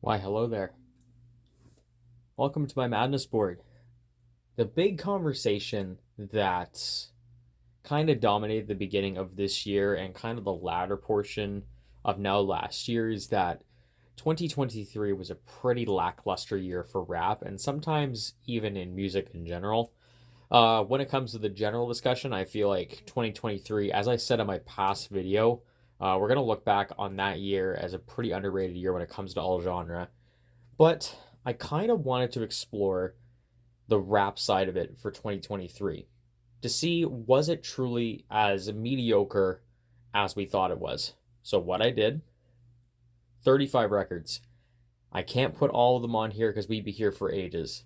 Why, hello there. Welcome to my Madness board. The big conversation that kind of dominated the beginning of this year and kind of the latter portion of now last year is that 2023 was a pretty lackluster year for rap and sometimes even in music in general. When it comes to the general discussion, I feel like 2023, as I said in my past video, we're going to look back on that year as a pretty underrated year when it comes to all genre. But I kind of wanted to explore the rap side of it for 2023 to see was it truly as mediocre as we thought it was. So what I did, 35 records. I can't put all of them on here because we'd be here for ages.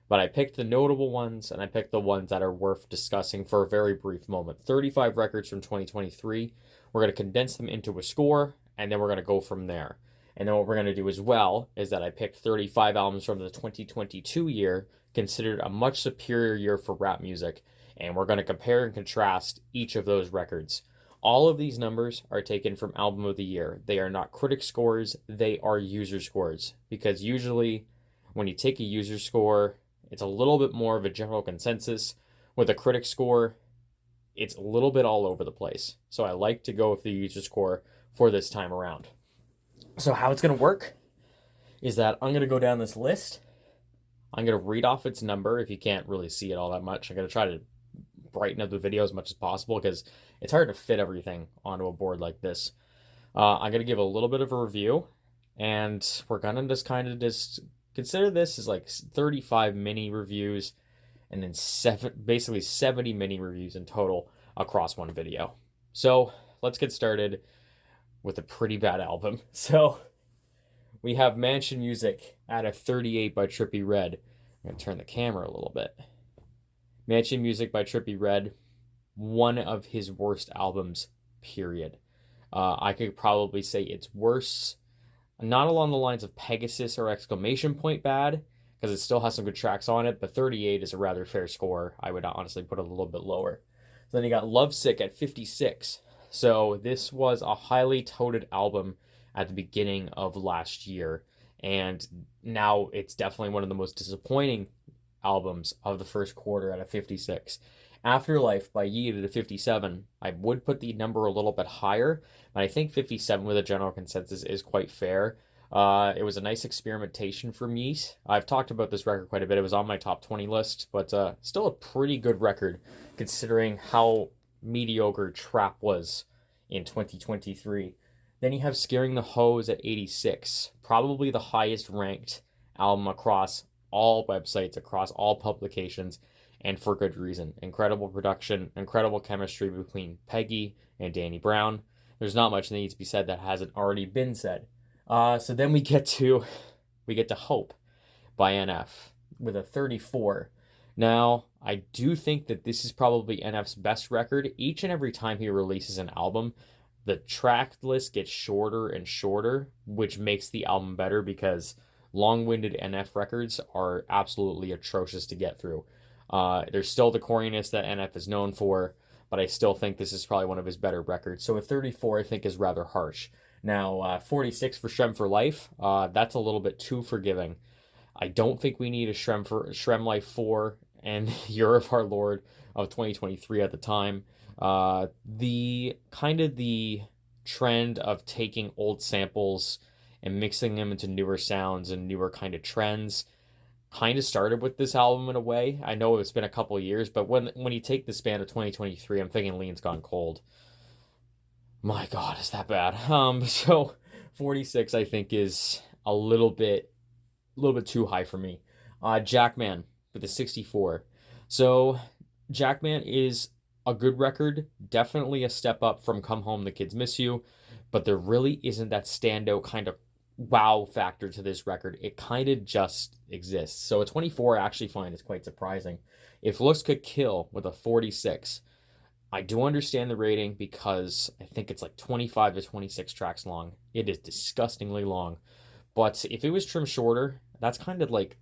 But I picked the notable ones and I picked the ones that are worth discussing for a very brief moment. 35 records from 2023. We're going to condense them into a score and then we're going to go from there. And then what we're going to do as well is that I picked 35 albums from the 2022 year, considered a much superior year for rap music. And we're going to compare and contrast each of those records. All of these numbers are taken from Album of the Year. They are not critic scores, they are user scores. Because usually, when you take a user score, it's a little bit more of a general consensus. With a critic score, it's a little bit all over the place. So I like to go with the user score for this time around. So how it's going to work is that I'm going to go down this list. I'm going to read off its number if you can't really see it all that much. I'm going to try to brighten up the video as much as possible because it's hard to fit everything onto a board like this. I'm going to give a little bit of a review, and we're going to just consider this as like 35 mini reviews and then basically 70 mini reviews in total across one video. So let's get started with a pretty bad album. So we have Mansion Music at a 38 by Trippie Redd. I'm going to turn the camera a little bit. Mansion Music by Trippie Redd, one of his worst albums, period. I could probably say it's worse, not along the lines of Pegasus or Exclamation Point bad, because it still has some good tracks on it, but 38 is a rather fair score. I would honestly put it a little bit lower. So then you got Lovesick at 56. So this was a highly touted album at the beginning of last year, and now it's definitely one of the most disappointing albums of the first quarter at a 56. Afterlife by Yeat at a 57. I would put the number a little bit higher, but I think 57 with a general consensus is quite fair. It was a nice experimentation for Yeat. I've talked about this record quite a bit. It was on my top 20 list, but still a pretty good record considering how mediocre trap was in 2023. Then you have Scaring the Hoes at 86, probably the highest ranked album across all websites, across all publications, and for good reason. Incredible production, incredible chemistry between Peggy and Danny Brown. There's not much that needs to be said that hasn't already been said. So then we get to Hope by NF with a 34. Now, I do think that this is probably NF's best record. Each and every time he releases an album, the track list gets shorter and shorter, which makes the album better because long-winded NF records are absolutely atrocious to get through. There's still the corniness that NF is known for, but I still think this is probably one of his better records. So a 34, I think, is rather harsh. Now, 46 for Shrem for Life, that's a little bit too forgiving. I don't think we need a Shrem Life 4 and Year of Our Lord of 2023 at the time. The trend of taking old samples and mixing them into newer sounds and newer kind of trends kind of started with this album in a way. I know it's been a couple of years, but when you take the span of 2023, I'm thinking Lean's Gone Cold. My God, is that bad? So 46 I think is a little bit too high for me. Jackman with a 64. So Jackman is a good record, definitely a step up from Come Home, the Kids Miss You, but there really isn't that standout kind of wow factor to this record. It kind of just exists. So a 24 I actually find is quite surprising. If Looks Could Kill with a 46. I do understand the rating because I think it's like 25 to 26 tracks long. It is disgustingly long. But if it was trimmed shorter, that's kind of like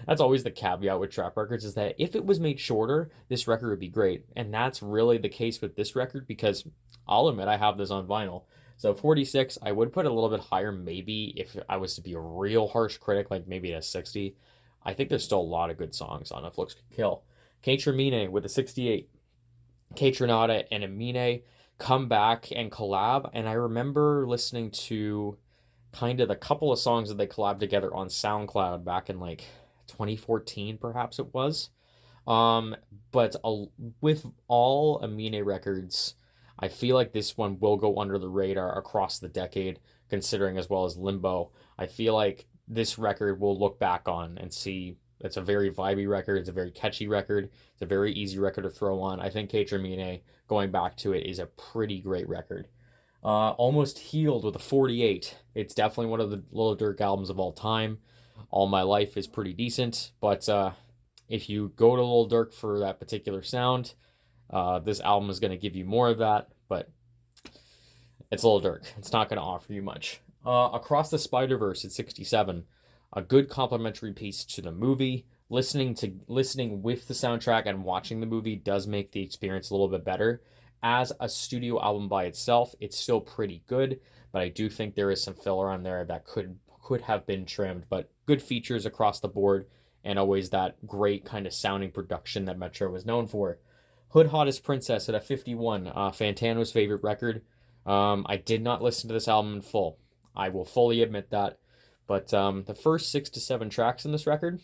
that's always the caveat with trap records, is that if it was made shorter, this record would be great. And that's really the case with this record because I'll admit I have this on vinyl. So 46, I would put a little bit higher maybe if I was to be a real harsh critic, like maybe a 60. I think there's still a lot of good songs on If Looks Could Kill. Kate Mine with a 68. Kaytranada and Amine come back and collab, and I remember listening to kind of the couple of songs that they collabed together on SoundCloud back in like 2014, perhaps it was. Um, but with all Amine records, I feel like this one will go under the radar across the decade, considering as well as Limbo. I feel like this record we'll look back on and see it's a very vibey record. It's a very catchy record. It's a very easy record to throw on. I think Kate Mine, going back to it, is a pretty great record. Almost Healed with a 48. It's definitely one of the Lil Durk albums of all time. All My Life is pretty decent, but if you go to Lil Durk for that particular sound, this album is going to give you more of that, but it's Lil Durk. It's not going to offer you much. Across the Spider-Verse at 67, a good complimentary piece to the movie. Listening with the soundtrack and watching the movie does make the experience a little bit better. As a studio album by itself, it's still pretty good, but I do think there is some filler on there that could have been trimmed, but good features across the board and always that great kind of sounding production that Metro was known for. Hood Hottest Princess at a 51, Fantano's favorite record. I did not listen to this album in full. I will fully admit that. But the first 6 to 7 tracks in this record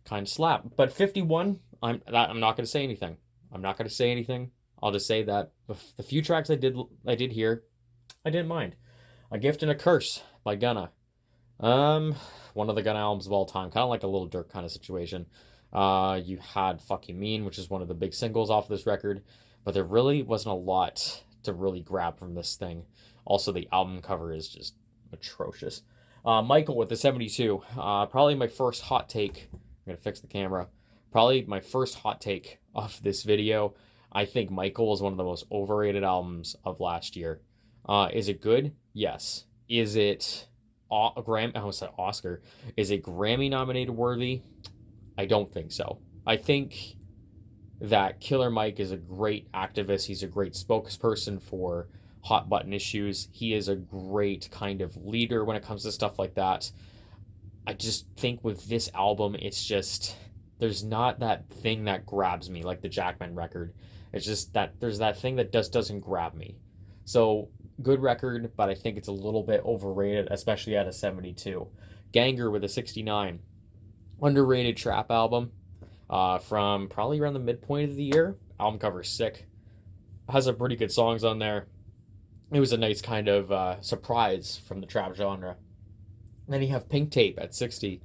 kind of slap. But 51, I'm not going to say anything. I'm not going to say anything. I'll just say that the few tracks I did hear, I didn't mind. A Gift and a Curse by Gunna. One of the Gunna albums of all time, kind of like a Lil Durk kind of situation. You had Fuck You Mean, which is one of the big singles off of this record, but there really wasn't a lot to really grab from this thing. Also, the album cover is just atrocious. Michael with the 72. Probably my first hot take. I'm going to fix the camera. Probably my first hot take of this video. I think Michael is one of the most overrated albums of last year. Is it good? Yes. Is it I almost said Oscar. Is it Grammy nominated worthy? I don't think so. I think that Killer Mike is a great activist. He's a great spokesperson for hot button issues. He is a great kind of leader when it comes to stuff like that. I just think with this album, it's just, there's not that thing that grabs me like the Jackman record. It's just that there's that thing that doesn't grab me. So good record, but I think it's a little bit overrated, especially at a 72. Ganger with a 69. Underrated trap album from probably around the midpoint of the year. Album cover's sick. Has some pretty good songs on there. It was a nice kind of surprise from the trap genre. Then you have Pink Tape at 60.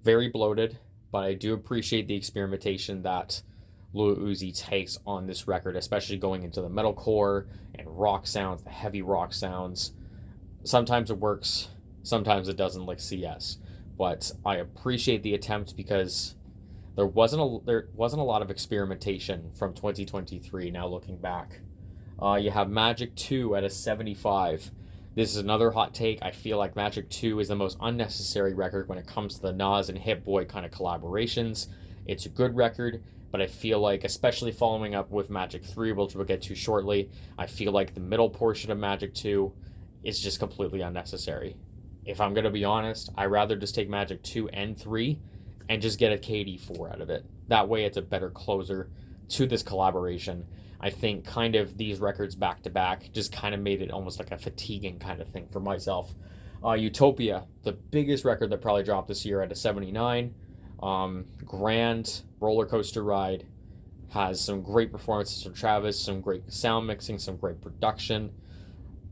Very bloated, but I do appreciate the experimentation that Lil Uzi takes on this record, especially going into the metalcore and rock sounds, the heavy rock sounds. Sometimes it works, sometimes it doesn't, like CS. But I appreciate the attempt because there wasn't a lot of experimentation from 2023. Now looking back, you have Magic 2 at a 75. This is another hot take. I feel like Magic 2 is the most unnecessary record when it comes to the Nas and Hit Boy kind of collaborations. It's a good record, but I feel like, especially following up with Magic 3, which we'll get to shortly, I feel like the middle portion of Magic 2 is just completely unnecessary. If I'm going to be honest, I'd rather just take Magic 2 and 3 and just get a KD 4 out of it. That way it's a better closer to this collaboration. I think kind of these records back to back just kind of made it almost like a fatiguing kind of thing for myself. Utopia, the biggest record that probably dropped this year at a 79. Grand roller coaster ride. Has some great performances from Travis, some great sound mixing, some great production.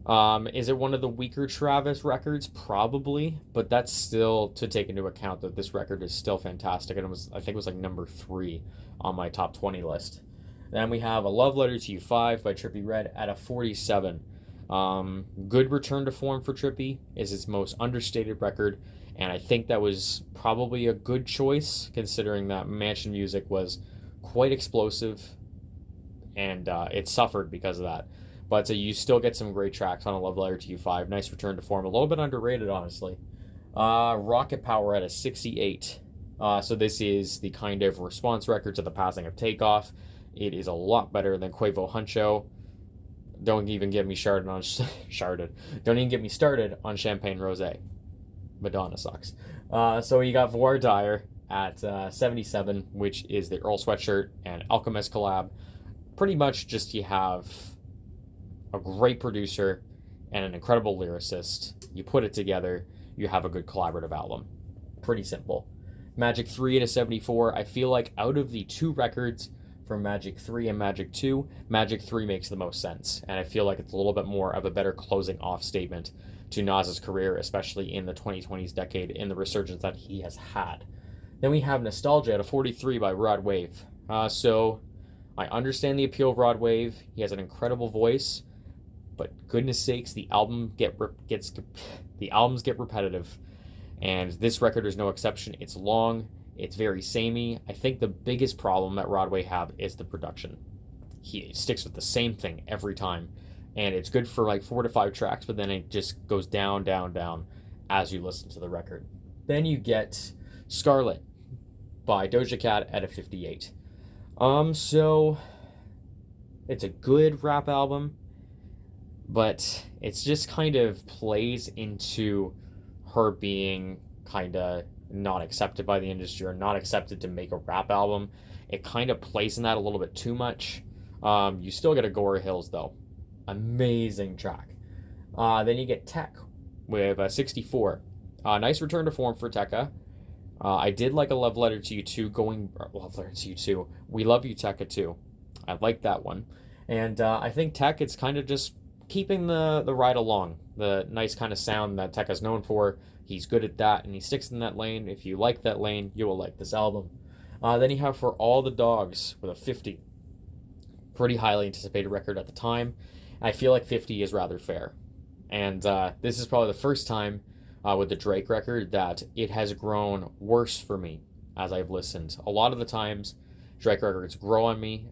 Is it one of the weaker Travis records? Probably, but that's still to take into account that this record is still fantastic, and I think it was like number 3 on my top 20 list. Then we have A Love Letter to You 5 by Trippie Redd at a 47. Good return to form for Trippie, is his most understated record, and I think that was probably a good choice considering that Mansion Music was quite explosive, and it suffered because of that. But you still get some great tracks on A Love Letter to You 5. Nice return to form. A little bit underrated, honestly. Rocket Power at a 68. So this is the kind of response record to the passing of Takeoff. It is a lot better than Quavo Huncho. Don't even get me started on Don't even get me started on Champagne Rosé. Madonna sucks. So you got Voir Dyer at 77, which is the Earl Sweatshirt and Alchemist collab. Pretty much just you have a great producer and an incredible lyricist. You put it together, you have a good collaborative album. Pretty simple. Magic 3 at a 74. I feel like out of the two records from Magic 3 and Magic 2, Magic 3 makes the most sense. And I feel like it's a little bit more of a better closing off statement to Nas's career, especially in the 2020s decade, in the resurgence that he has had. Then we have Nostalgia at a 43 by Rod Wave. So I understand the appeal of Rod Wave. He has an incredible voice, but goodness sakes, the albums get repetitive, and this record is no exception. It's long, it's very samey. I think the biggest problem that Rod Wave have is the production. He sticks with the same thing every time, and it's good for like 4 to 5 tracks, but then it just goes down, down, down as you listen to the record. Then you get Scarlet by Doja Cat at a 58. So it's a good rap album, but it's just kind of plays into her being kind of not accepted by the industry or not accepted to make a rap album. It kind of plays in that a little bit too much. You still get Agora Hills though. Amazing track. Then you get Tech with a 64. Nice return to form for Tekka. I did like a Love Letter to You Too Love Letter to You Too. We Love You Tekka too. I like that one. And I think Tech, it's kind of just keeping the ride along. The nice kind of sound that Tekka's known for. He's good at that, and he sticks in that lane. If you like that lane, you will like this album. Then you have For All the Dogs with a 50. Pretty highly anticipated record at the time. I feel like 50 is rather fair. And this is probably the first time with the Drake record that it has grown worse for me as I've listened. A lot of the times, Drake records grow on me.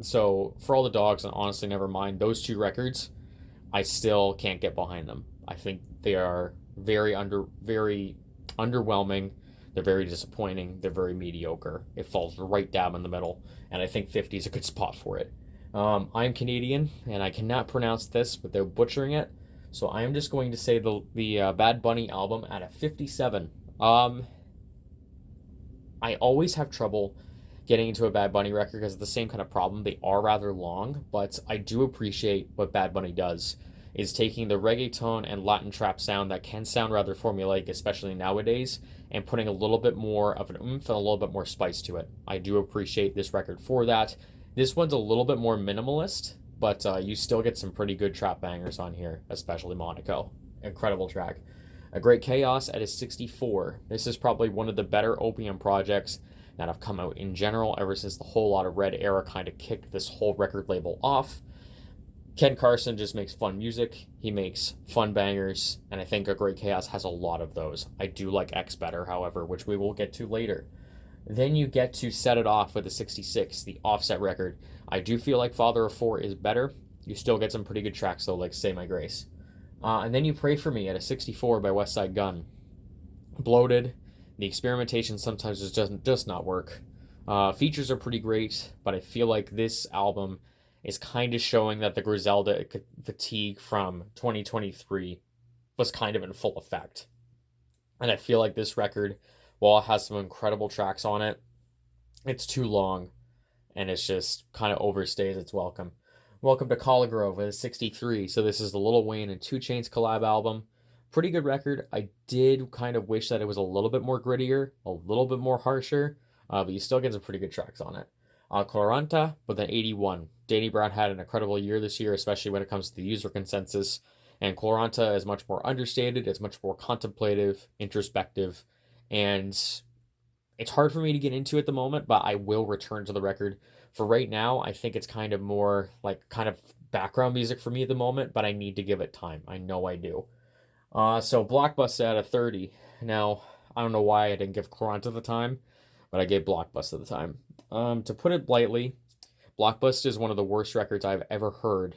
So For All the Dogs and Honestly Nevermind, those two records, I still can't get behind them. I think they are very underwhelming. They're very disappointing. They're very mediocre. It falls right down in the middle, and I think 50 is a good spot for it. I'm Canadian, and I cannot pronounce this without butchering it, so I am just going to say the Bad Bunny album at a 57. I always have trouble getting into a Bad Bunny record because of the same kind of problem. They are rather long, but I do appreciate what Bad Bunny does, is taking the reggaeton and Latin trap sound that can sound rather formulaic, especially nowadays, and putting a little bit more of an oomph and a little bit more spice to it. I do appreciate this record for that. This one's a little bit more minimalist, but you still get some pretty good trap bangers on here, especially Monaco. Incredible track. A Great Chaos at a 64. This is probably one of the better Opium projects that have come out in general ever since the Whole Lotta Red era kind of kicked this whole record label off. Ken Carson just makes fun music. He makes fun bangers, and I think A Great Chaos has a lot of those. I do like X better, however, which we will get to later. Then you get to Set It Off with a 66, the Offset record. I do feel like Father of Four is better. You still get some pretty good tracks, though, like Say My Grace. And then you Pray For Me at a 64 by Westside Gunn. Bloated. The experimentation sometimes does not work. Features are pretty great, but I feel like this album is kind of showing that the Griselda fatigue from 2023 was kind of in full effect. And I feel like this record, while it has some incredible tracks on it, it's too long, and it's just kind of overstays its welcome. Welcome to Colligrove with a 63. So this is the Lil Wayne and 2 Chainz collab album. Pretty good record. I did kind of wish that it was a little bit more grittier, a little bit more harsher, but you still get some pretty good tracks on it. Quaranta with an 81. Danny Brown had an incredible year this year, especially when it comes to the user consensus. And Quaranta is much more understated. It's much more contemplative, introspective, and it's hard for me to get into at the moment, but I will return to the record. For right now, I think it's kind of more like kind of background music for me at the moment, but I need to give it time. I know I do. So Blockbuster at a 30. Now, I don't know why I didn't give Quaranta the time, but I gave Blockbuster the time. To put it lightly, Blockbuster is one of the worst records I've ever heard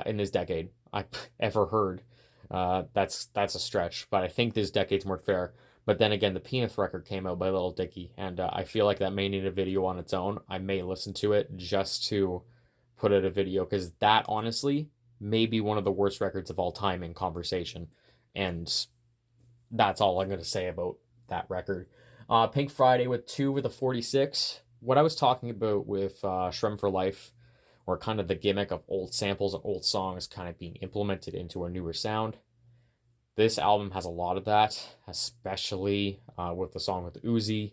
in this decade. I've ever heard. That's a stretch, but I think this decade's more fair. But then again, the Peanut record came out by Lil Dicky, and I feel like that may need a video on its own. I may listen to it just to put out a video, because that honestly may be one of the worst records of all time in conversation. And that's all I'm going to say about that record. Pink Friday with 2 with a 46. What I was talking about with Shrem for Life, or kind of the gimmick of old samples and old songs kind of being implemented into a newer sound. This album has a lot of that, especially with the song with Uzi.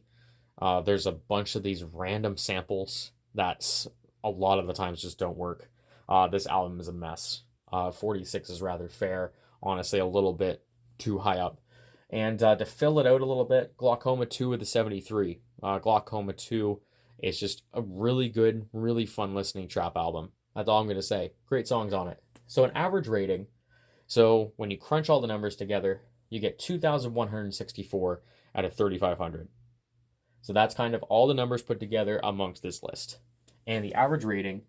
There's a bunch of these random samples that a lot of the times just don't work. This album is a mess. 46 is rather fair, honestly, a little bit too high up. And to fill it out a little bit, Glaucoma 2 with the 73. Glaucoma 2 is just a really good, really fun listening trap album. That's all I'm going to say. Great songs on it. So an average rating. So when you crunch all the numbers together, you get 2,164 out of 3,500. So that's kind of all the numbers put together amongst this list. And the average rating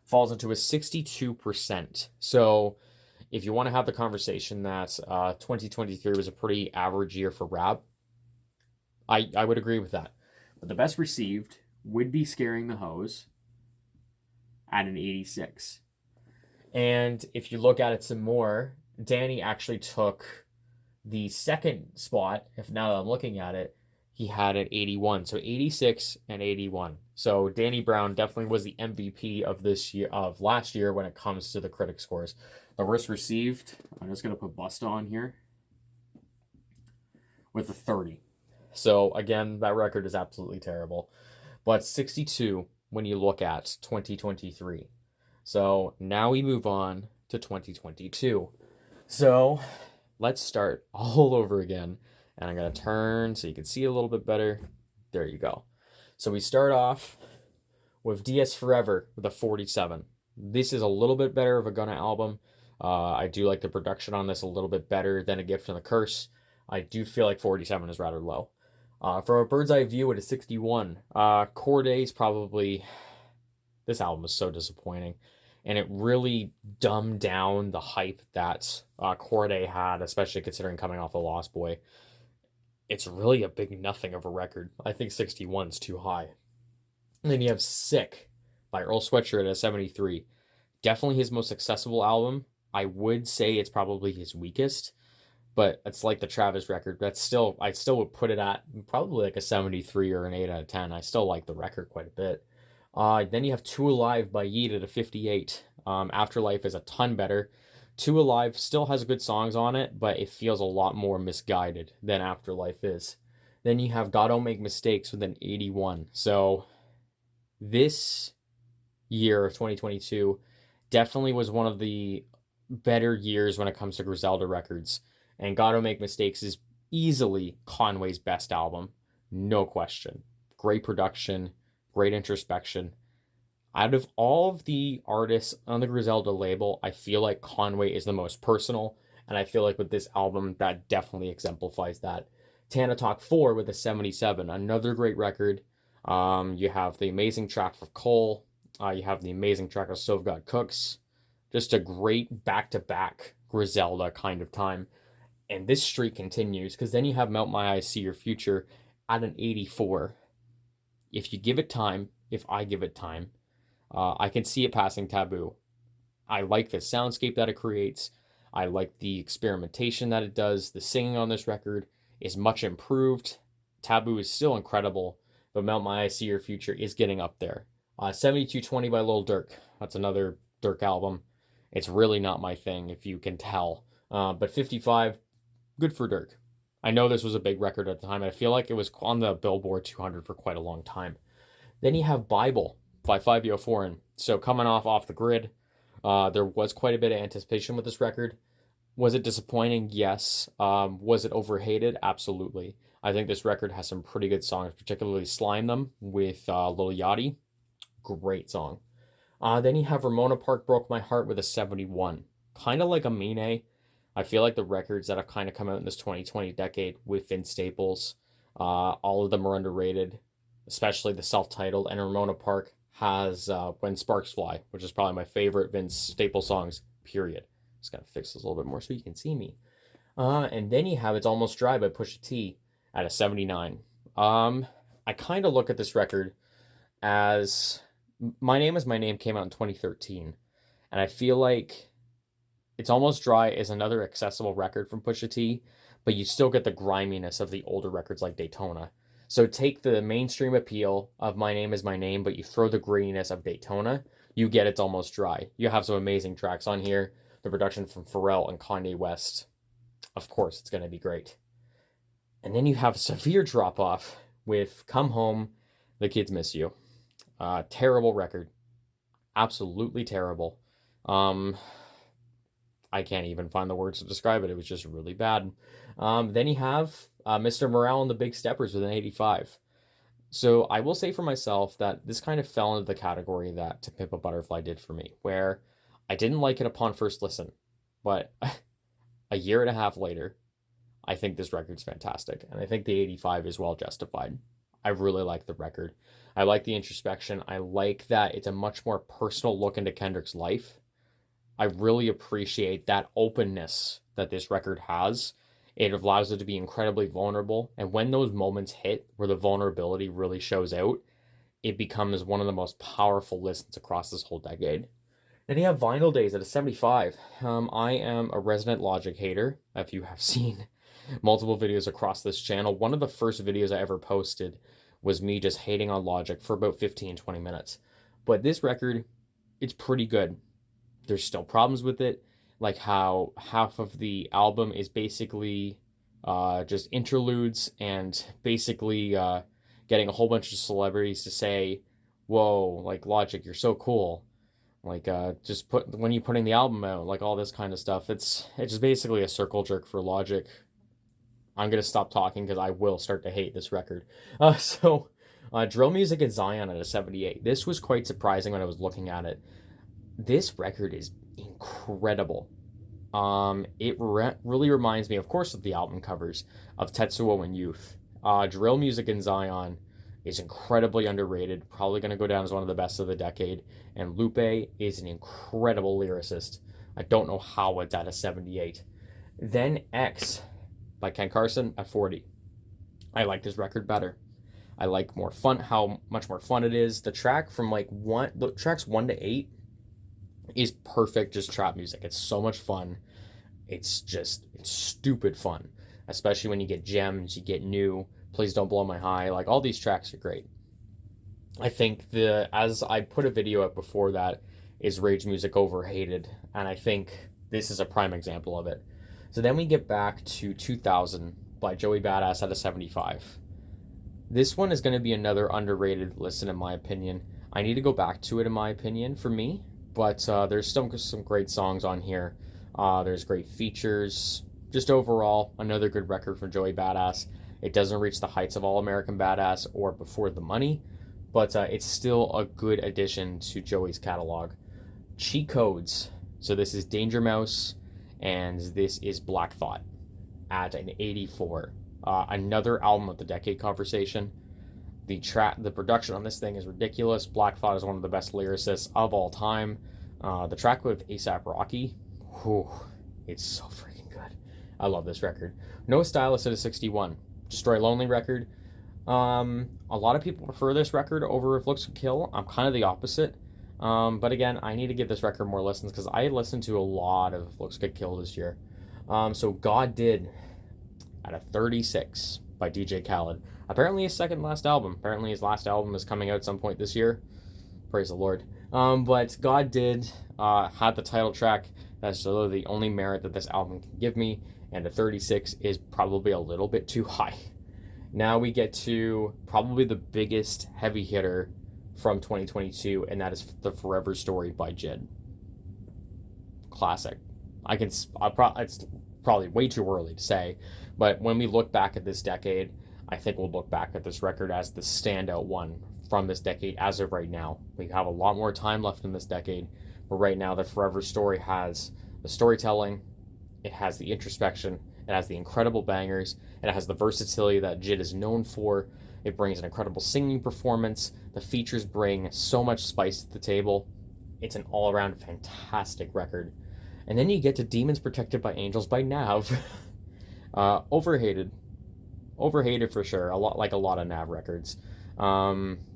falls into a 62%. So if you want to have the conversation that 2023 was a pretty average year for rap, I would agree with that. But the best received would be Scaring the Hoes at an 86. And if you look at it some more, Danny actually took the second spot. If now that I'm looking at it, he had an 81. So 86 and 81. So Danny Brown definitely was the MVP of this year, of last year, when it comes to the critic scores. The worst received, I'm just going to put Busta on here, with a 30. So again, that record is absolutely terrible. But 62 when you look at 2023. So now we move on to 2022. So let's start all over again. And I'm going to turn so you can see a little bit better. There you go. So we start off with DS Forever with a 47. This is a little bit better of a Gunna album. I do like the production on this a little bit better than A Gift and a Curse. I do feel like 47 is rather low. From a bird's eye view, it is 61. Corday's probably... This album is so disappointing. And it really dumbed down the hype that Corday had, especially considering coming off The Lost Boy. It's really a big nothing of a record. I think 61 is too high. And then you have Sick by Earl Sweatshirt at 73. Definitely his most accessible album. I would say it's probably his weakest, but it's like the Travis record. I still would put it at probably like a 73 or an 8 out of 10. I still like the record quite a bit. Then you have Two Alive by Yeat at a 58. Afterlife is a ton better. Two Alive still has good songs on it, but it feels a lot more misguided than Afterlife is. Then you have God Don't Make Mistakes with an 81. So this year of 2022 definitely was one of the better years when it comes to Griselda records. And God Don't Make Mistakes is easily Conway's best album. No question. Great production, great introspection. Out of all of the artists on the Griselda label, I feel like Conway is the most personal, and I feel like with this album, that definitely exemplifies that. Tana Talk 4 with a 77, another great record. You have the amazing track of Cole. You have the amazing track of Stove God Cooks. Just a great back-to-back Griselda kind of time. And this streak continues, because then you have Melt My Eyes, See Your Future at an 84. If you give it time, if I give it time, I can see it passing Taboo. I like the soundscape that it creates. I like the experimentation that it does. The singing on this record is much improved. Taboo is still incredible, but Melt My Eyes, See Your Future is getting up there. 7220 by Lil Durk. That's another Durk album. It's really not my thing, if you can tell. But 55, good for Durk. I know this was a big record at the time. I feel like it was on the Billboard 200 for quite a long time. Then you have Bible by Fivio Foreign. So coming off the grid, there was quite a bit of anticipation with this record. Was it disappointing? Yes. Was it overhated? Absolutely. I think this record has some pretty good songs, particularly Slime Them with Lil Yachty. Great song. Then you have Ramona Park Broke My Heart with a 71. Kind of like Amine. I feel like the records that have kind of come out in this 2020 decade with Vince Staples, all of them are underrated, especially the self-titled. And Ramona Park has When Sparks Fly, which is probably my favorite Vince Staples songs, period. Just gotta fix this a little bit more so you can see me. And then you have It's Almost Dry by Pusha T at a 79. I kind of look at this record as My Name is My Name came out in 2013, and I feel like It's Almost Dry is another accessible record from Pusha T, but you still get the griminess of the older records like Daytona. So take the mainstream appeal of My Name is My Name, but you throw the grittiness of Daytona, you get It's Almost Dry. You have some amazing tracks on here. The production from Pharrell and Kanye West. Of course, it's going to be great. And then you have a severe drop off with Come Home, The Kids Miss You. Terrible record. Absolutely terrible. Um, I can't even find the words to describe it. It was just really bad. Then you have Mr. Morale and the Big Steppers with an 85. So I will say for myself that this kind of fell into the category that To Pimp a Butterfly did for me, where I didn't like it upon first listen, but a year and a half later, I think this record's fantastic, and I think the 85 is well justified. I really like the record. I like the introspection. I like that it's a much more personal look into Kendrick's life. I really appreciate that openness that this record has. It allows it to be incredibly vulnerable, and when those moments hit where the vulnerability really shows out, it becomes one of the most powerful listens across this whole decade. Then you have Vinyl Days at a 75. I am a resident Logic hater, if you have seen multiple videos across this channel. One of the first videos I ever posted was me just hating on Logic for about 15-20 minutes. But this record, it's pretty good. There's still problems with it, like how half of the album is basically just interludes and basically getting a whole bunch of celebrities to say, whoa, like Logic, you're so cool. Like just put when you're putting the album out, like all this kind of stuff. It's just basically a circle jerk for Logic. I'm gonna stop talking because I will start to hate this record. Drill Music and Zion at a 78. This was quite surprising when I was looking at it. This record is incredible. Really reminds me, of course, of the album covers of Tetsuo and Youth. Drill Music and Zion is incredibly underrated, probably going to go down as one of the best of the decade. And Lupe is an incredible lyricist. I don't know how it's at a 78. Then X by Ken Carson at 40. I like this record better. I like more fun, how much more fun it is. The track from the tracks 1 to 8 is perfect, just trap music. It's so much fun. It's stupid fun, especially when you get gems, you get new. Please Don't Blow My High. Like, all these tracks are great. I think as I put a video up before that, is Rage Music overhated? And I think this is a prime example of it. So then we get back to 2000 by Joey Badass at a 75. This one is going to be another underrated listen in my opinion. I need to go back to it in my opinion for me, but there's some great songs on here. There's great features. Just overall, another good record from Joey Badass. It doesn't reach the heights of All American Badass or Before the Money, but it's still a good addition to Joey's catalog. Cheat Codes. So this is Danger Mouse, and this is Black Thought at an 84. Another album of the decade conversation. The production on this thing is ridiculous. Black Thought is one of the best lyricists of all time. The track with A$AP Rocky, it's so freaking good. I love this record. No Stylist at a 61. Destroy Lonely record. A lot of people prefer this record over If Looks Could Kill. I'm kind of the opposite. But again, I need to give this record more listens because I listened to a lot of If Looks Could Kill this year. So God Did at a 36 by DJ Khaled. Apparently his second last album. Apparently his last album is coming out at some point this year. Praise the Lord. But God Did had the title track. That's the only merit that this album can give me. And a 36 is probably a little bit too high. Now we get to probably the biggest heavy hitter from 2022, and that is The Forever Story by JID. Classic. It's probably way too early to say, but when we look back at this decade, I think we'll look back at this record as the standout one from this decade as of right now. We have a lot more time left in this decade, but right now The Forever Story has the storytelling, it has the introspection, it has the incredible bangers, and it has the versatility that JID is known for. It brings an incredible singing performance. The features bring so much spice to the table. It's an all-around fantastic record. And then you get to Demons Protected by Angels by Nav. Overhated for sure. A lot of Nav records.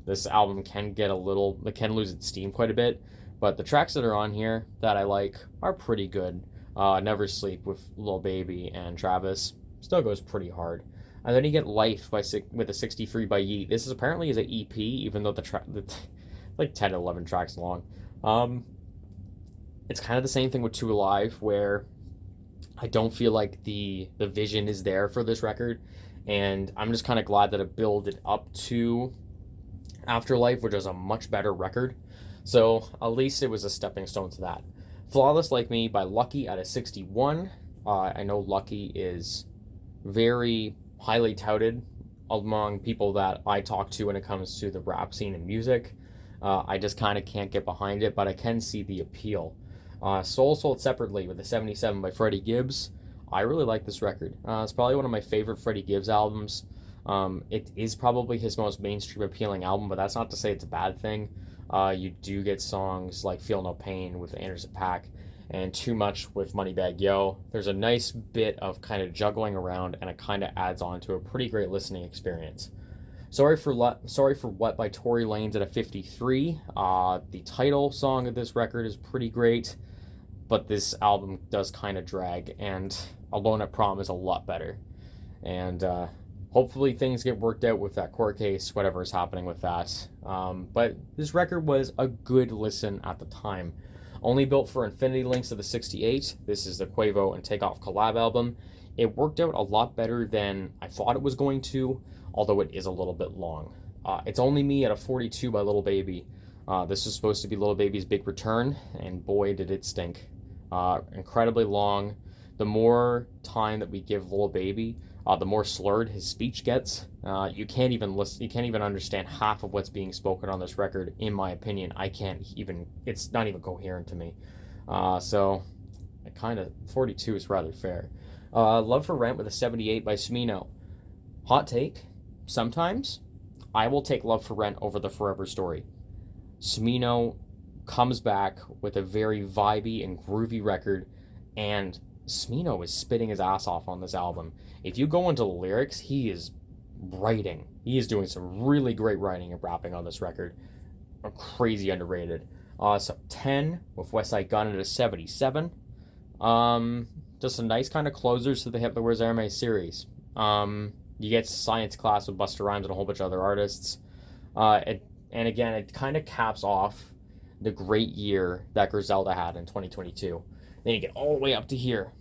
This album it can lose its steam quite a bit, but the tracks that are on here that I like are pretty good. Never Sleep with Lil Baby and Travis still goes pretty hard. And then you get Life with a 63 by Yeet. This is apparently is an EP, even though the like 10 to 11 tracks long. It's kind of the same thing with Two Alive, where I don't feel like the vision is there for this record, and I'm just kind of glad that it built it up to Afterlife, which is a much better record. So at least it was a stepping stone to that. Flawless Like Me by Lucky at a 61. I know Lucky is very highly touted among people that I talk to when it comes to the rap scene and music. I just kind of can't get behind it, but I can see the appeal. Soul Sold Separately with a 77 by Freddie Gibbs. I really like this record. It's probably one of my favorite Freddie Gibbs albums. It is probably his most mainstream appealing album, but that's not to say it's a bad thing. You do get songs like Feel No Pain with Anderson .Paak and Too Much with Moneybagg Yo. There's a nice bit of kind of juggling around, and it kind of adds on to a pretty great listening experience. Sorry for What by Tory Lanez at a 53. The title song of this record is pretty great, but this album does kind of drag, and Alone at Prom is a lot better. And hopefully things get worked out with that court case, whatever is happening with that. But this record was a good listen at the time. Only Built for Infinity Links of the 68. This is the Quavo and Takeoff collab album. It worked out a lot better than I thought it was going to, although it is a little bit long. It's Only Me at a 42 by Lil Baby. This is supposed to be Lil Baby's big return, and boy did it stink. Incredibly long. The more time that we give Lil Baby, the more slurred his speech gets. You can't even listen. You can't even understand half of what's being spoken on this record. In my opinion, it's not even coherent to me. So, 42 is rather fair. Love for Rent with a 78 by Smino. Hot take. Sometimes I will take Love for Rent over the Forever Story. Smino comes back with a very vibey and groovy record, and Smino is spitting his ass off on this album. If you go into the lyrics, he is writing. He is doing some really great writing and rapping on this record. Crazy underrated. So 10 with Westside Gunn at a 77. Just a nice kind of closers to the Hitler Wears Hermes series. You get Science Class with Busta Rhymes and a whole bunch of other artists. And again, it kind of caps off the great year that Griselda had in 2022. Then you get all the way up to here.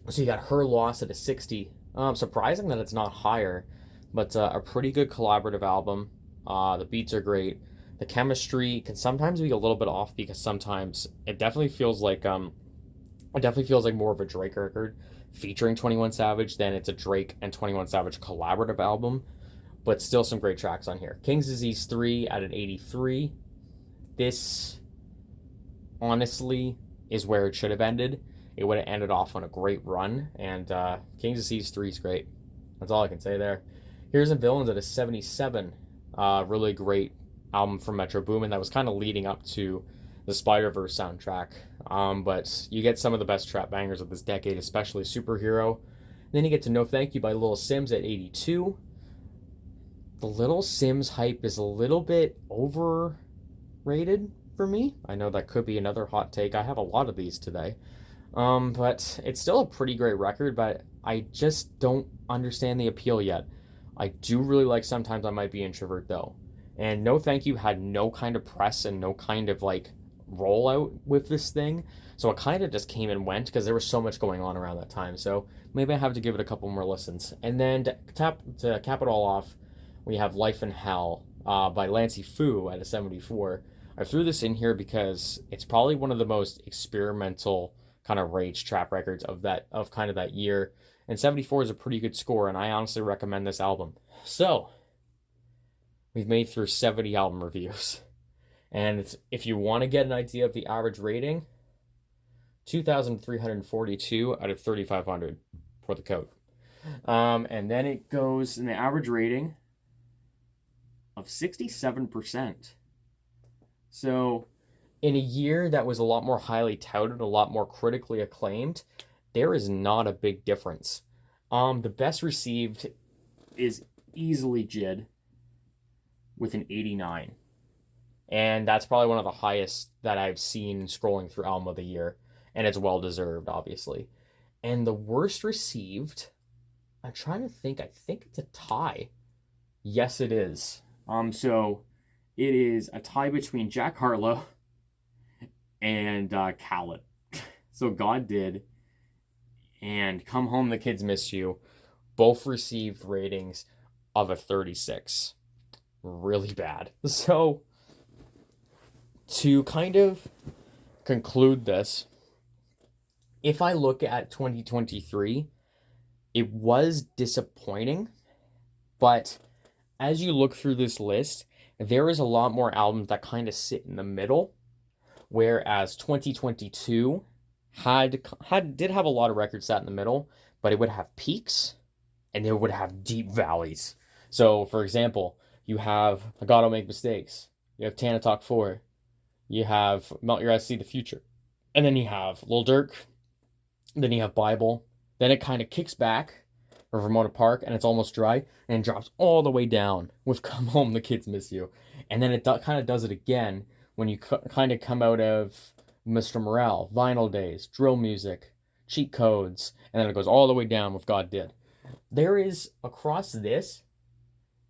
So you got Her Loss at a 60. Surprising that it's not higher, but a pretty good collaborative album. The beats are great. The chemistry can sometimes be a little bit off, because sometimes it definitely feels like more of a Drake record featuring 21 Savage than it's a Drake and 21 Savage collaborative album. But still some great tracks on here. King's Disease 3 at an 83. This, honestly, is where it should have ended. It would have ended off on a great run, and King's Disease 3 is great. That's all I can say there. Heroes and Villains at a 77. Really great album from Metro Boomin that was kind of leading up to the Spider-Verse soundtrack. But you get some of the best trap bangers of this decade, especially Superhero. Then you get to No Thank You by Lil Sims at 82. The Lil Sims hype is a little bit overrated for me. I know that could be another hot take. I have a lot of these today. But it's still a pretty great record, but I just don't understand the appeal yet. I do really like Sometimes I Might Be Introvert, though. And No Thank You had no kind of press and no kind of, rollout with this thing. So it kind of just came and went because there was so much going on around that time. So maybe I have to give it a couple more listens. And then to cap it all off, we have Life in Hell by Lancey Foo at a 74. I threw this in here because it's probably one of the most experimental kind of rage trap records of that year. And 74 is a pretty good score, and I honestly recommend this album. So, we've made through 70 album reviews. And if you want to get an idea of the average rating, 2,342 out of 3,500 for the code. And then it goes in the average rating of 67%. So, in a year that was a lot more highly touted, a lot more critically acclaimed, there is not a big difference. The best received is easily JID. with an 89. And that's probably one of the highest that I've seen scrolling through Album of the Year. And it's well deserved, obviously. And the worst received, I'm trying to think. I think it's a tie. Yes, it is. So it is a tie between Jack Harlow and Khaled. So God Did and Come Home the Kids Miss You both received ratings of a 36. Really bad. So to kind of conclude this, if I look at 2023, it was disappointing, but as you look through this list, there is a lot more albums that kind of sit in the middle, whereas 2022 did have a lot of records sat in the middle, but it would have peaks and it would have deep valleys. So, for example, you have I Gotta Make Mistakes, you have Tana Talk 4, you have Melt Your Eyes See the Future, and then you have Lil Durk, then you have Bible, then it kind of kicks back for Ramona Park, and it's Almost Dry, and drops all the way down with Come Home the Kids Miss You, and then it kind of does it again when you kind of come out of Mr. Morale, Vinyl Days, Drill Music, Cheat Codes, and then it goes all the way down with God Did. There is, across this,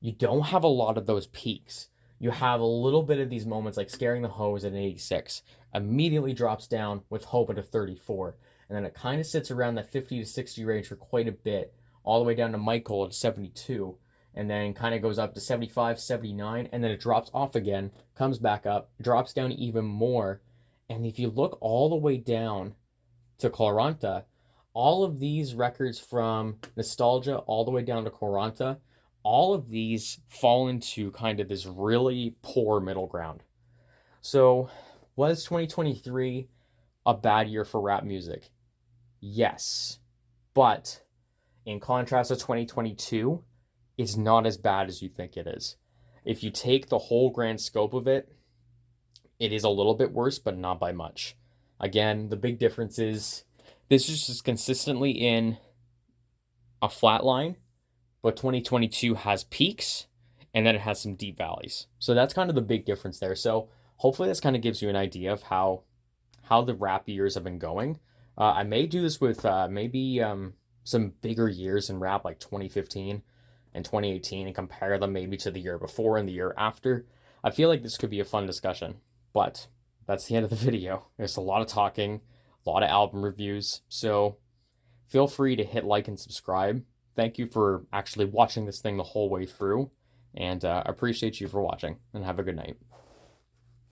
you don't have a lot of those peaks. You have a little bit of these moments like Scaring the Hose at an 86, immediately drops down with Hope at a 34, and then it kind of sits around that 50 to 60 range for quite a bit, all the way down to Michael at 72, and then kind of goes up to 75, 79, and then it drops off again, comes back up, drops down even more. And if you look all the way down to Quaranta, all of these records from Nostalgia all the way down to Quaranta, all of these fall into kind of this really poor middle ground. So, was 2023 a bad year for rap music? Yes. But in contrast to 2022, it's not as bad as you think it is. If you take the whole grand scope of it, it is a little bit worse, but not by much. Again, the big difference is this is just consistently in a flat line, but 2022 has peaks and then it has some deep valleys. So that's kind of the big difference there. So hopefully this kind of gives you an idea of how the rap years have been going. I may do this with maybe some bigger years in rap like 2015 and 2018 and compare them maybe to the year before and the year after. I feel like this could be a fun discussion, but that's the end of the video. There's a lot of talking, a lot of album reviews, so feel free to hit like and subscribe. Thank you for actually watching this thing the whole way through, and appreciate you for watching, and have a good night.